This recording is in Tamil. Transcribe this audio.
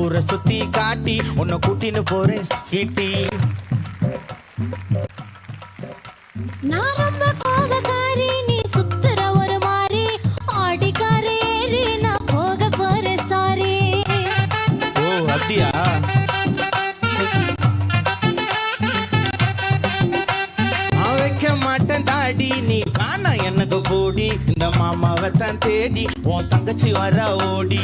ஊரை சுத்தி காட்டி உன்னை கூட்டின்னு போறேன் ஸ்வீட்டி. நான் ரொம்ப கோபக்காரி, நீ சுத்துற ஒரு மாறி, ஆடிக்காரி ஏறி நான் போக போறேன் சாரி. ஓ அப்படியா? வைக்க மாட்டேன் தாடி, நீ வேணா எனக்கு போடி, இந்த மாமாவை தான் தேடி உன் தங்கச்சி வர ஓடி.